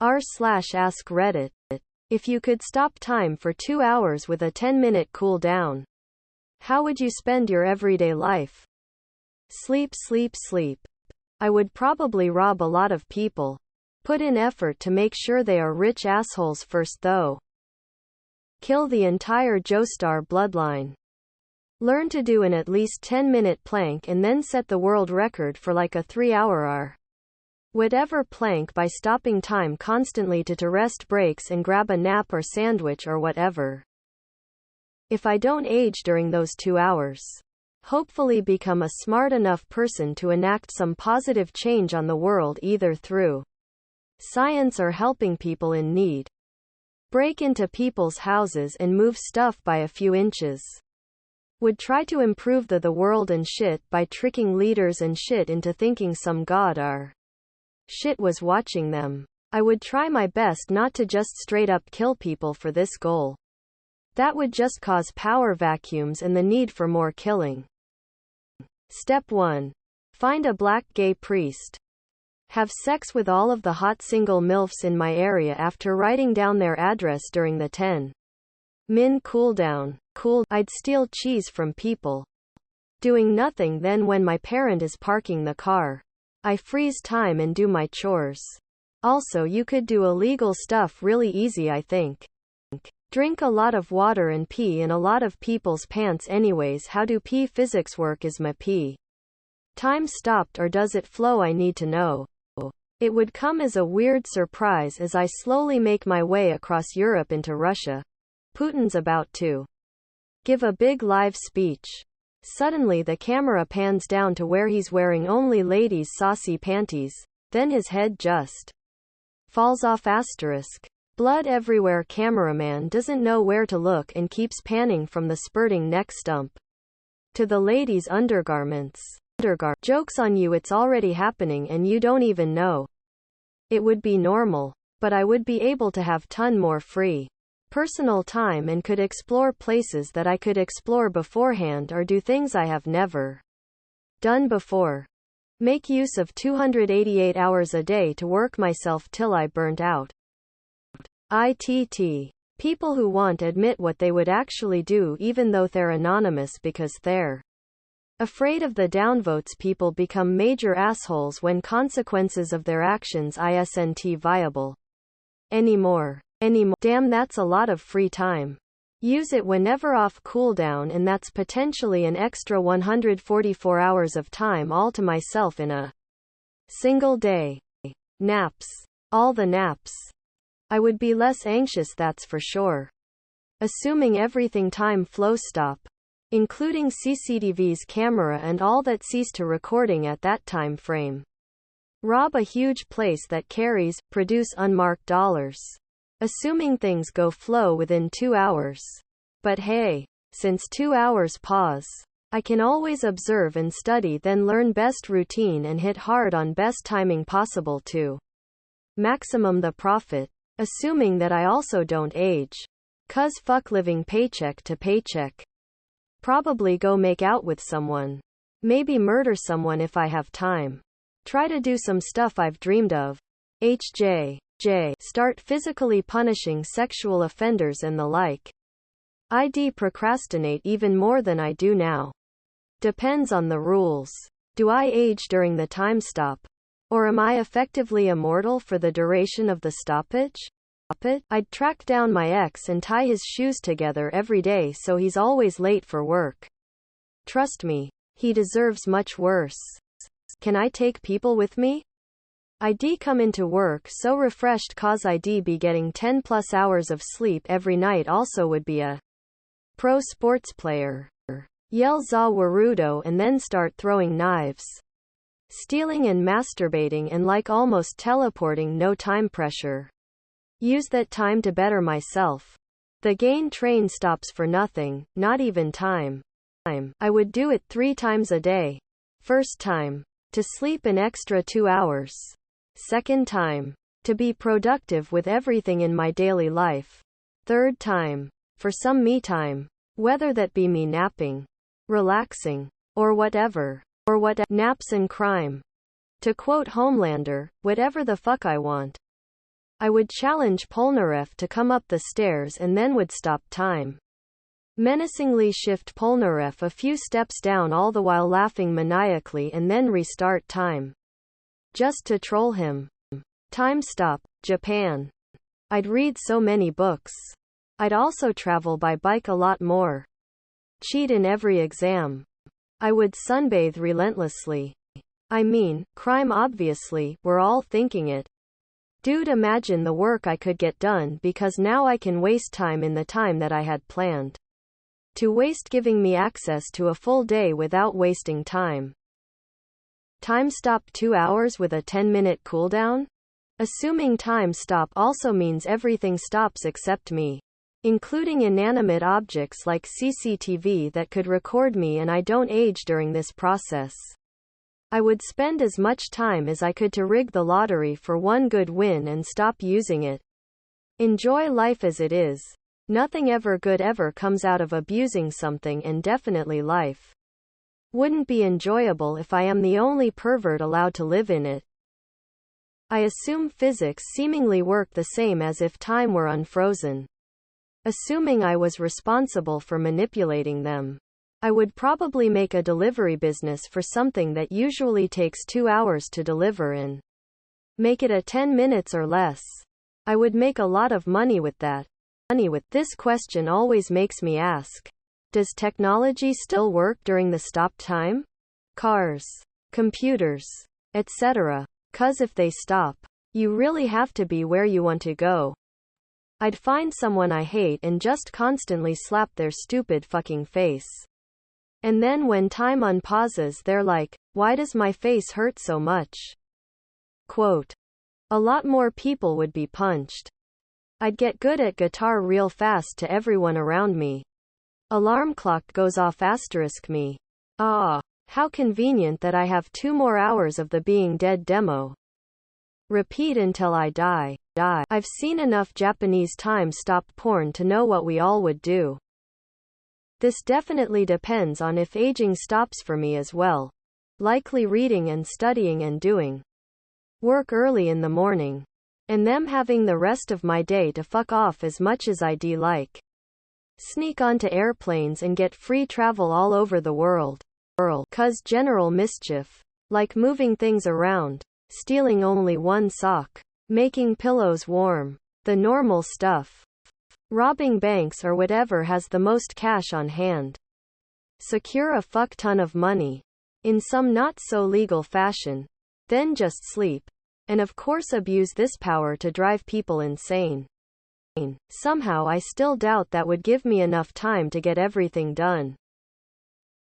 r/AskReddit. If you could stop time for 2 hours with a 10-minute cool down, how would you spend your everyday life? Sleep, sleep, sleep. I would probably rob a lot of people. Put in effort to make sure they are rich assholes first though. Kill the entire Joestar bloodline. Learn to do an at least 10-minute plank and then set the world record for like a 3-hour whatever plank by stopping time constantly to rest breaks and grab a nap or sandwich or whatever. If I don't age during those 2 hours, hopefully become a smart enough person to enact some positive change on the world either through science or helping people in need. Break into people's houses and move stuff by a few inches. Would try to improve the world and shit by tricking leaders and shit into thinking some god or shit was watching them. I would try my best not to just straight up kill people for this goal. That would just cause power vacuums and the need for more killing. Step 1. Find a black gay priest. Have sex with all of the hot single MILFs in my area after writing down their address during the 10-min cooldown. I'd steal cheese from people. Doing nothing then when my parent is parking the car. I freeze time and do my chores. Also, you could do illegal stuff really easy, I think. Drink a lot of water and pee in a lot of people's pants anyways. How do pee physics work? Is my pee time stopped or does it flow? I need to know. It would come as a weird surprise as I slowly make my way across Europe into Russia. Putin's about to give a big live speech. Suddenly the camera pans down to where he's wearing only ladies' saucy panties, then his head just falls off. Blood everywhere. Cameraman doesn't know where to look and keeps panning from the spurting neck stump to the ladies' undergarments. Joke's on you, it's already happening and you don't even know. It would be normal, but I would be able to have ton more free personal time and could explore places that I could explore beforehand or do things I have never done before. Make use of 288 hours a day to work myself till I burnt out. ITT. People who won't admit what they would actually do even though they're anonymous because they're afraid of the downvotes. People become major assholes when consequences of their actions isn't viable anymore. Damn, that's a lot of free time. Use it whenever off cooldown, and that's potentially an extra 144 hours of time all to myself in a single day. Naps. All the naps. I would be less anxious, that's for sure. Assuming everything time flow stop, including CCTV's camera and all that cease to recording at that time frame. Rob a huge place that carries, produce unmarked dollars. Assuming things go flow within 2 hours. But hey, since 2 hours pause, I can always observe and study, then learn best routine and hit hard on best timing possible to maximum the profit. Assuming that I also don't age. 'Cause fuck living paycheck to paycheck. Probably go make out with someone. Maybe murder someone if I have time. Try to do some stuff I've dreamed of. Start physically punishing sexual offenders and the like. I'd procrastinate even more than I do now. Depends on the rules. Do I age during the time stop? Or am I effectively immortal for the duration of the stoppage? I'd track down my ex and tie his shoes together every day so he's always late for work. Trust me, he deserves much worse. Can I take people with me? I'd come into work so refreshed 'cause I'd be getting 10 plus hours of sleep every night. Also would be a pro sports player. Yell za warudo and then start throwing knives. Stealing and masturbating and like almost teleporting, no time pressure. Use that time to better myself. The gain train stops for nothing, not even time. I would do it 3 times a day. First time, to sleep an extra 2 hours. Second time, to be productive with everything in my daily life. Third time, for some me time. Whether that be me napping, relaxing, or whatever. Naps and crime. To quote Homelander, whatever the fuck I want. I would challenge Polnareff to come up the stairs and then would stop time. Menacingly shift Polnareff a few steps down, all the while laughing maniacally, and then restart time. Just to troll him. Time stop, Japan. I'd read so many books. I'd also travel by bike a lot more. Cheat in every exam. I would sunbathe relentlessly. I mean, crime obviously, we're all thinking it. Dude, imagine the work I could get done, because now I can waste time in the time that I had planned to waste, giving me access to a full day without wasting time. Time stop 2 hours with a 10-minute cooldown? Assuming time stop also means everything stops except me, including inanimate objects like CCTV that could record me, and I don't age during this process. I would spend as much time as I could to rig the lottery for one good win and stop using it. Enjoy life as it is. Nothing ever good ever comes out of abusing something, and definitely life wouldn't be enjoyable if I am the only pervert allowed to live in it. I assume physics seemingly work the same as if time were unfrozen. Assuming I was responsible for manipulating them, I would probably make a delivery business for something that usually takes 2 hours to deliver in. Make it a 10 minutes or less. I would make a lot of money with that. This question always makes me ask, does technology still work during the stop time? Cars, computers, etc. 'Cause if they stop, you really have to be where you want to go. I'd find someone I hate and just constantly slap their stupid fucking face. And then when time unpauses, they're like, why does my face hurt so much? Quote. A lot more people would be punched. I'd get good at guitar real fast to everyone around me. Alarm clock goes off * me. Ah, how convenient that I have 2 more hours of the Being Dead demo. Repeat until I die. I've seen enough Japanese time stop porn to know what we all would do. This definitely depends on if aging stops for me as well. Likely reading and studying and doing work early in the morning. And them having the rest of my day to fuck off as much as I like. Sneak onto airplanes and get free travel all over the world. 'Cause general mischief. Like moving things around. Stealing only one sock. Making pillows warm. The normal stuff. Robbing banks or whatever has the most cash on hand. Secure a fuck ton of money. In some not so legal fashion. Then just sleep. And of course abuse this power to drive people insane. Somehow I still doubt that would give me enough time to get everything done.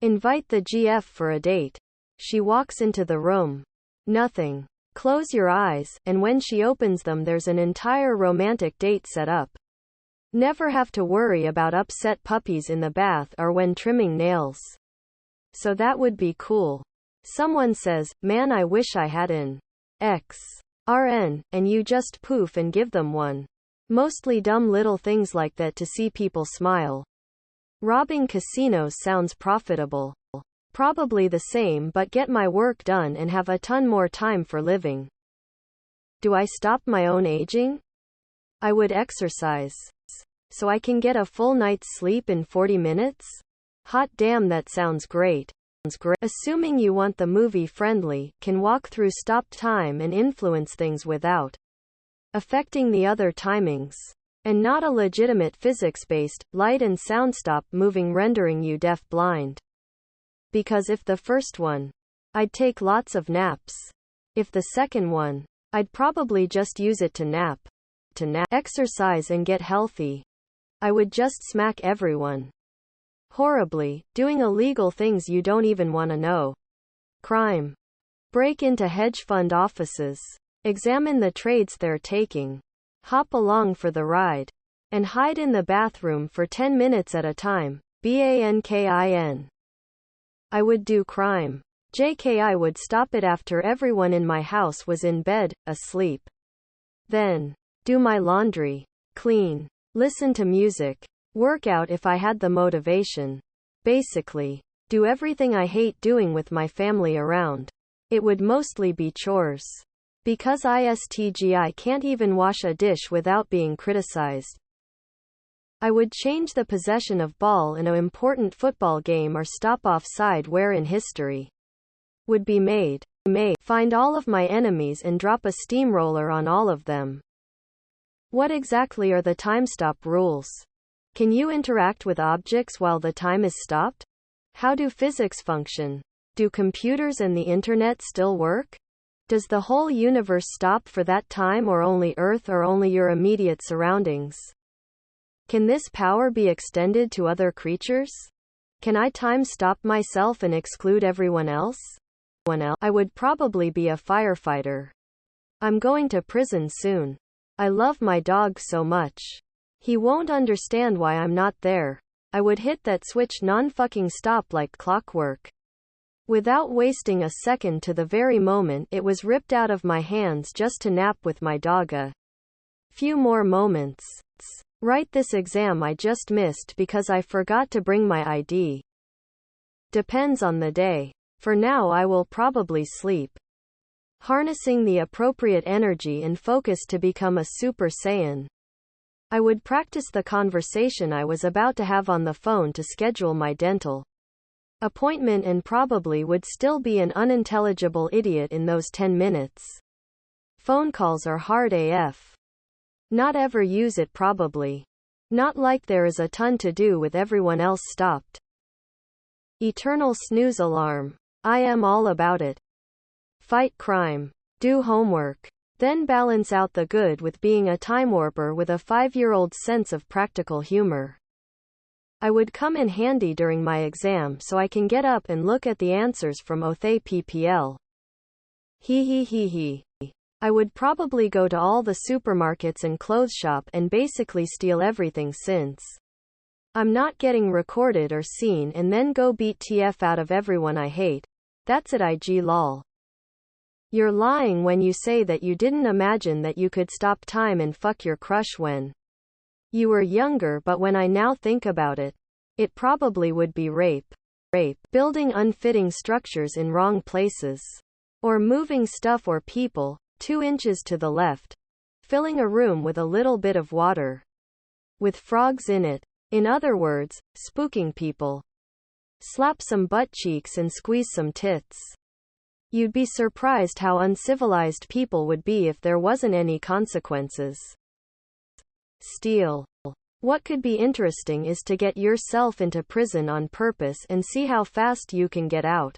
Invite the GF for a date. She walks into the room. Nothing. Close your eyes, and when she opens them there's an entire romantic date set up. Never have to worry about upset puppies in the bath or when trimming nails. So that would be cool. Someone says, man, I wish I had an XRN, and you just poof and give them one. Mostly dumb little things like that to see people smile. Robbing casinos sounds profitable. Probably the same, but get my work done and have a ton more time for living. Do I stop my own aging? I would exercise. So I can get a full night's sleep in 40 minutes? Hot damn, that sounds great. Assuming you want the movie friendly, can walk through stop time and influence things without affecting the other timings. And not a legitimate physics-based, light and sound stop moving rendering you deaf-blind. Because if the first one, I'd take lots of naps. If the second one, I'd probably just use it to nap. Exercise and get healthy. I would just smack everyone. Horribly, doing illegal things you don't even want to know. Crime. Break into hedge fund offices. Examine the trades they're taking. Hop along for the ride. And hide in the bathroom for 10 minutes at a time. BANKIN. I would do crime. JK, I would stop it after everyone in my house was in bed, asleep. Then, do my laundry. Clean. Listen to music. Work out if I had the motivation. Basically, do everything I hate doing with my family around. It would mostly be chores. Because I can't even wash a dish without being criticized. I would change the possession of ball in an important football game or stop offside where in history would be made. Find all of my enemies and drop a steamroller on all of them. What exactly are the time stop rules? Can you interact with objects while the time is stopped? How do physics function? Do computers and the internet still work? Does the whole universe stop for that time, or only Earth, or only your immediate surroundings? Can this power be extended to other creatures? Can I time stop myself and exclude everyone else? I would probably be a firefighter. I'm going to prison soon. I love my dog so much. He won't understand why I'm not there. I would hit that switch non-fucking stop like clockwork. Without wasting a second, to the very moment it was ripped out of my hands, just to nap with my dog a few more moments. Write this exam I just missed because I forgot to bring my ID. Depends on the day. For now I will probably sleep. Harnessing the appropriate energy and focus to become a Super Saiyan. I would practice the conversation I was about to have on the phone to schedule my dental appointment, and probably would still be an unintelligible idiot in those 10 minutes. Phone calls are hard AF. Not ever use it probably. Not like there is a ton to do with everyone else stopped. Eternal snooze alarm. I am all about it. Fight crime. Do homework. Then balance out the good with being a time warper with a 5-year-old sense of practical humor. I would come in handy during my exam so I can get up and look at the answers from Othay PPL. He. I would probably go to all the supermarkets and clothes shop and basically steal everything, since I'm not getting recorded or seen, and then go beat TF out of everyone I hate. That's it, IG lol. You're lying when you say that you didn't imagine that you could stop time and fuck your crush when you were younger, but when I now think about it, it probably would be rape. Building unfitting structures in wrong places. Or moving stuff or people 2 inches to the left. Filling a room with a little bit of water with frogs in it. In other words, spooking people. Slap some butt cheeks and squeeze some tits. You'd be surprised how uncivilized people would be if there wasn't any consequences. Steal. What could be interesting is to get yourself into prison on purpose and see how fast you can get out.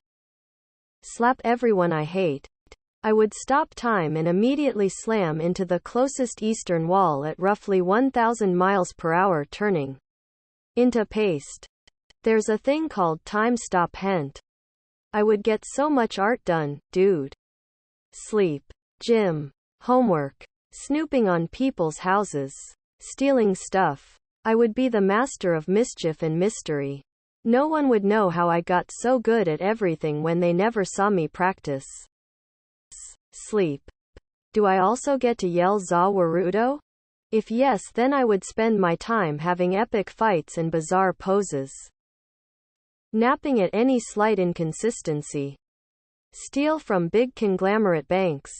Slap everyone I hate. I would stop time and immediately slam into the closest eastern wall at roughly 1,000 miles per hour, turning into paste. There's a thing called time stop hent. I would get so much art done, dude. Sleep. Gym. Homework. Snooping on people's houses. Stealing stuff. I would be the master of mischief and mystery. No one would know how I got so good at everything when they never saw me practice. Sleep. Do I also get to yell Za Warudo? If yes, then I would spend my time having epic fights and bizarre poses. Napping at any slight inconsistency. Steal from big conglomerate banks.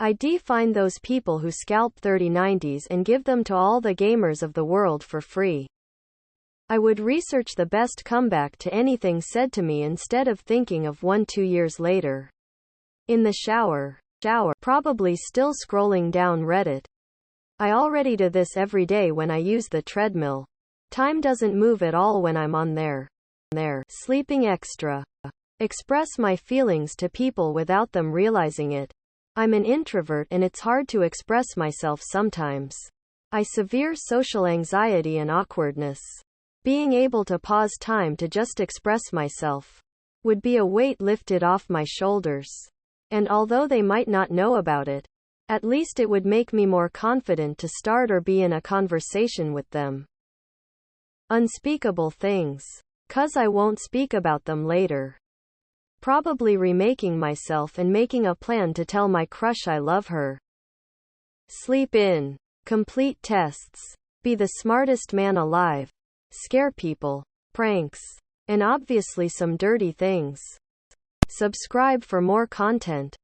I find those people who scalp 3090s and give them to all the gamers of the world for free. I would research the best comeback to anything said to me instead of thinking of one 2 years later. In the shower. Probably still scrolling down Reddit. I already do this every day when I use the treadmill. Time doesn't move at all when I'm on there. Sleeping extra. Express my feelings to people without them realizing it. I'm an introvert and it's hard to express myself sometimes. I severe social anxiety and awkwardness. Being able to pause time to just express myself would be a weight lifted off my shoulders. And although they might not know about it, at least it would make me more confident to start or be in a conversation with them. Unspeakable things. 'Cause I won't speak about them later. Probably remaking myself and making a plan to tell my crush I love her. Sleep in. Complete tests. Be the smartest man alive. Scare people. Pranks. And obviously some dirty things. Subscribe for more content.